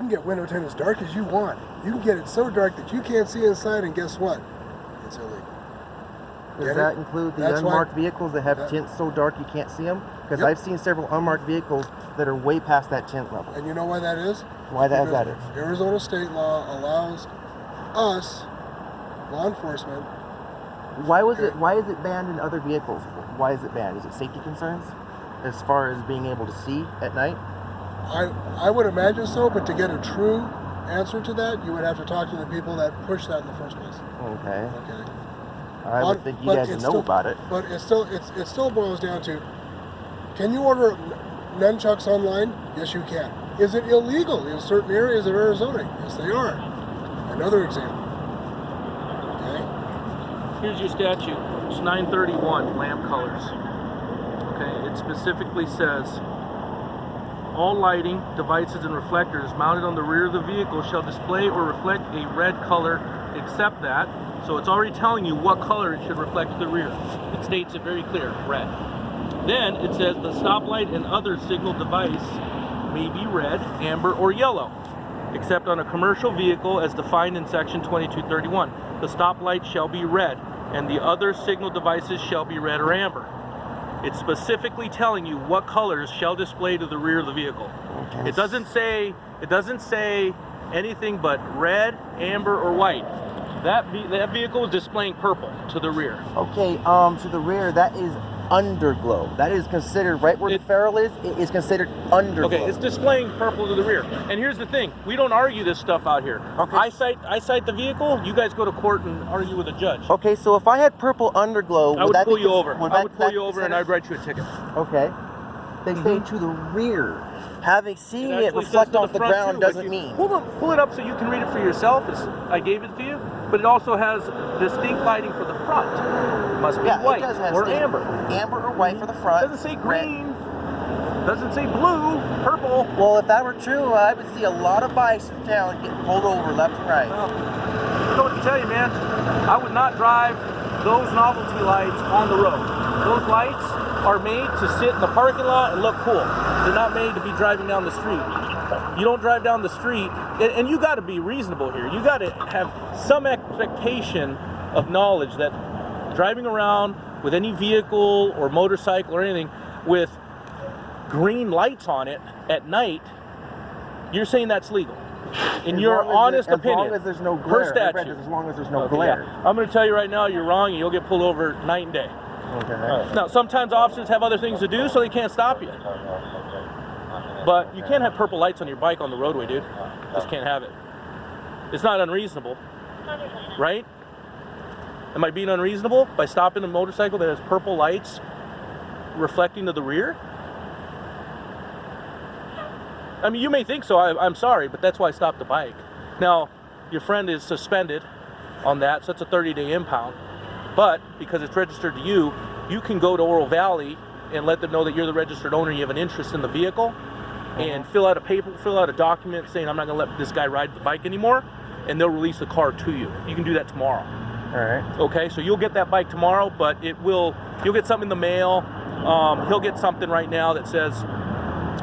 can get window tint as dark as you want. You can get it so dark that you can't see inside, and guess what? It's illegal. Does that include the unmarked vehicles that have tints so dark you can't see them? Because I've seen several unmarked vehicles that are way past that tint level. And you know why that is? Why that is? Arizona state law allows us, law enforcement. Why is it banned in other vehicles? Why is it banned? Is it safety concerns as far as being able to see at night? I would imagine so, but to get a true answer to that, you would have to talk to the people that pushed that in the first place. Okay. I would think you guys know about it. But it still boils down to, can you order nunchucks online? Yes, you can. Is it illegal in certain areas of Arizona? Yes, they are. Another example. Okay. Here's your statute. It's 931, lamp colors. Okay, it specifically says, all lighting, devices, and reflectors mounted on the rear of the vehicle shall display or reflect a red color except that. So it's already telling you what color it should reflect to the rear. It states it very clear, red. Then it says the stoplight and other signal device may be red, amber, or yellow, except on a commercial vehicle as defined in section 2231. The stoplight shall be red, and the other signal devices shall be red or amber. It's specifically telling you what colors shall display to the rear of the vehicle. Okay. It doesn't say anything but red, amber, or white. That vehicle is displaying purple to the rear. Okay, to the rear, that is underglow. That is considered, right where the ferrule is, it is considered underglow. Okay, it's displaying purple to the rear. And here's the thing, we don't argue this stuff out here. Okay. I cite the vehicle, you guys go to court and argue with a judge. Okay, so if I had purple underglow, I would pull you over. I would pull you over and I'd write you a ticket. Okay. They say to the rear. Having seen it reflect off the ground doesn't mean. Pull it up so you can read it for yourself. I gave it to you, but it also has distinct lighting for the front. It must be white or amber. Amber or white for the front. It doesn't say green. Doesn't say blue, purple. Well, if that were true, I would see a lot of bikes in town getting pulled over left and right. Well, I know what to tell you, man. I would not drive those novelty lights on the road. Those lights are made to sit in the parking lot and look cool. They're not made to be driving down the street. You don't drive down the street, and you got to be reasonable here. You got to have some expectation of knowledge that driving around with any vehicle or motorcycle or anything with green lights on it at night, you're saying that's legal. In your honest opinion. As long as there's no glare. Per statute. As long as there's no glare. Yeah. I'm going to tell you right now, you're wrong, and you'll get pulled over night and day. Okay. Now, sometimes officers have other things to do, so they can't stop you. But you can't have purple lights on your bike on the roadway, dude. Just can't have it. It's not unreasonable, right? Am I being unreasonable by stopping a motorcycle that has purple lights reflecting to the rear? I mean, you may think so. I'm sorry, but that's why I stopped the bike. Now, your friend is suspended on that, so it's a 30-day impound. But because it's registered to you, you can go to Oro Valley and let them know that you're the registered owner, you have an interest in the vehicle, and fill out a document saying I'm not going to let this guy ride the bike anymore, and they'll release the car to you. You can do that tomorrow. All right. Okay, so you'll get that bike tomorrow, but you'll get something in the mail. He'll get something right now that says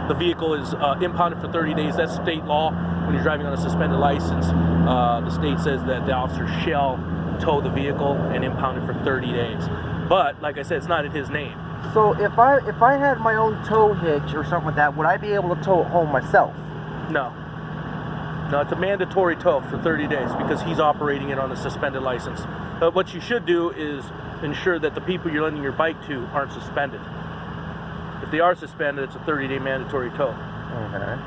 the vehicle is impounded for 30 days. That's state law. When you're driving on a suspended license, the state says that the officer shall tow the vehicle and impound it for 30 days. But like I said, it's not in his name. So if I had my own tow hitch or something like that, would I be able to tow it home myself? No, it's a mandatory tow for 30 days because he's operating it on a suspended license. What you should do is ensure that the people you're lending your bike to aren't suspended. If they are suspended, it's a 30-day mandatory tow. Okay.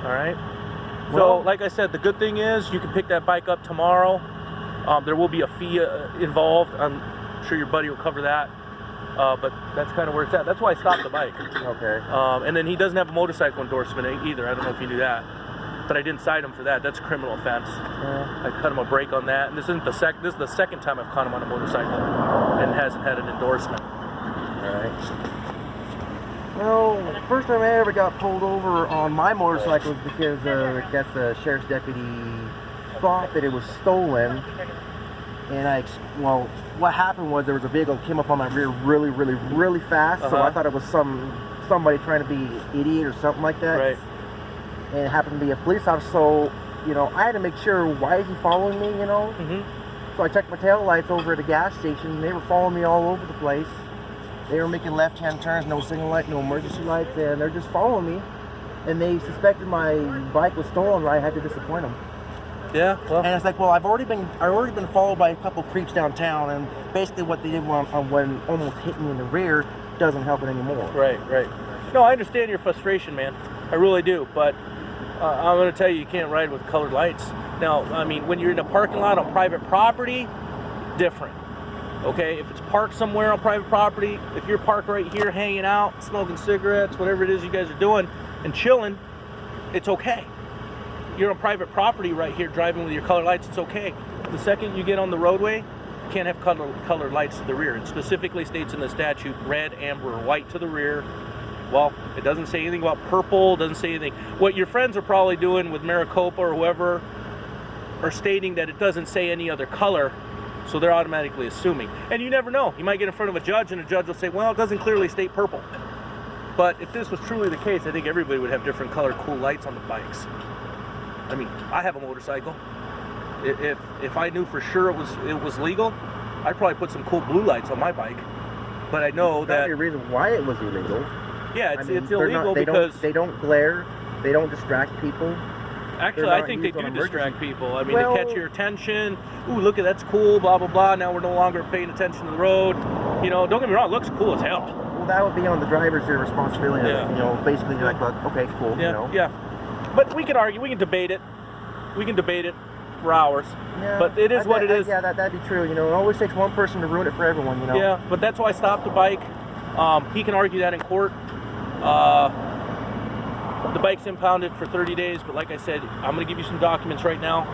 All right. So, like I said, the good thing is you can pick that bike up tomorrow. There will be a fee involved. I'm sure your buddy will cover that. But that's kind of where it's at. That's why I stopped the bike. Okay. And then he doesn't have a motorcycle endorsement either. I don't know if you knew that. But I didn't cite him for that. That's a criminal offense. Yeah. I cut him a break on that. And this is the second time I've caught him on a motorcycle and hasn't had an endorsement. All right. Well, the first time I ever got pulled over on my motorcycle was because I guess the sheriff's deputy thought that it was stolen. And what happened was there was a vehicle that came up on my rear really, really, really fast. So I thought it was somebody trying to be an idiot or something like that. Right. and it happened to be a police officer. So, you know, I had to make sure, why is he following me, you know? So I checked my tail lights over at a gas station, and they were following me all over the place. They were making left-hand turns, no signal light, no emergency lights, and they're just following me. And they suspected my bike was stolen, but I had to disappoint them. Yeah, well. And it's like, well, I've already been followed by a couple creeps downtown, and basically what they did when almost hit me in the rear doesn't help it anymore. Right. No, I understand your frustration, man. I really do. But I'm going to tell you can't ride with colored lights. Now, I mean, when you're in a parking lot on private property, different. Okay, if it's parked somewhere on private property, if you're parked right here hanging out, smoking cigarettes, whatever it is you guys are doing, and chilling, it's okay. You're on private property right here driving with your colored lights, it's okay. The second you get on the roadway, you can't have colored lights to the rear. It specifically states in the statute, red, amber, or white to the rear. Well, it doesn't say anything about purple, doesn't say anything. What your friends are probably doing with Maricopa or whoever are stating that it doesn't say any other color, so they're automatically assuming. And you never know. You might get in front of a judge and a judge will say, well, it doesn't clearly state purple. But if this was truly the case, I think everybody would have different colored cool lights on the bikes. I mean, I have a motorcycle. If I knew for sure it was legal, I'd probably put some cool blue lights on my bike. But I know that... That's the reason why it was illegal. Yeah, it's illegal because... They don't glare, they don't distract people. Actually, I think they do distract people. I mean, they catch your attention. Ooh, look at that's cool, blah, blah, blah. Now we're no longer paying attention to the road. You know, don't get me wrong, it looks cool as hell. Well, that would be on the driver's responsibility. Yeah. You know, basically, you're like, okay, cool, Yeah, you know. yeah. But we can argue, we can debate it. We can debate it for hours. Yeah, but it is what it is. Yeah, that'd be true. You know, it always takes one person to ruin it for everyone, you know. Yeah, but that's why I stopped the bike. He can argue that in court. The bike's impounded for 30 days, but like I said, I'm going to give you some documents right now.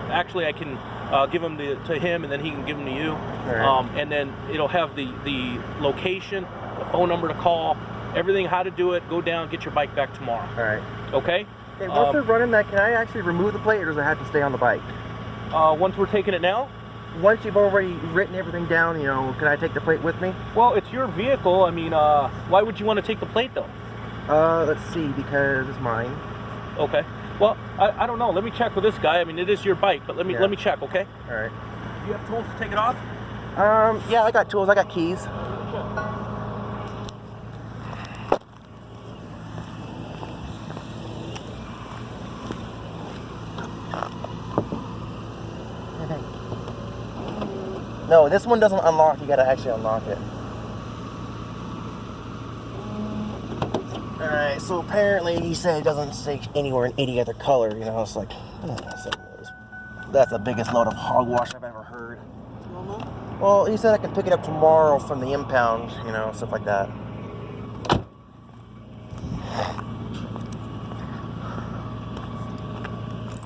Actually, I can give them to him, and then he can give them to you. Right. And then it'll have the location, the phone number to call, everything, how to do it. Go down, get your bike back tomorrow. All right. Okay? Hey, once they're running that, can I actually remove the plate, or does it have to stay on the bike? Once we're taking it now? Once you've already written everything down, you know, can I take the plate with me? Well, it's your vehicle. I mean, why would you want to take the plate, though? Let's see, because it's mine. Okay. Well, I don't know. Let me check with this guy. I mean, it is your bike, but let me check, okay? All right. You have tools to take it off? Yeah, I got tools. I got keys. No, this one doesn't unlock. You gotta actually unlock it. Alright, so apparently he said it doesn't say anywhere in any other color, you know, it's like, that's the biggest load of hogwash I've ever heard. Well, he said I can pick it up tomorrow from the impound, you know, stuff like that.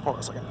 Hold on a second.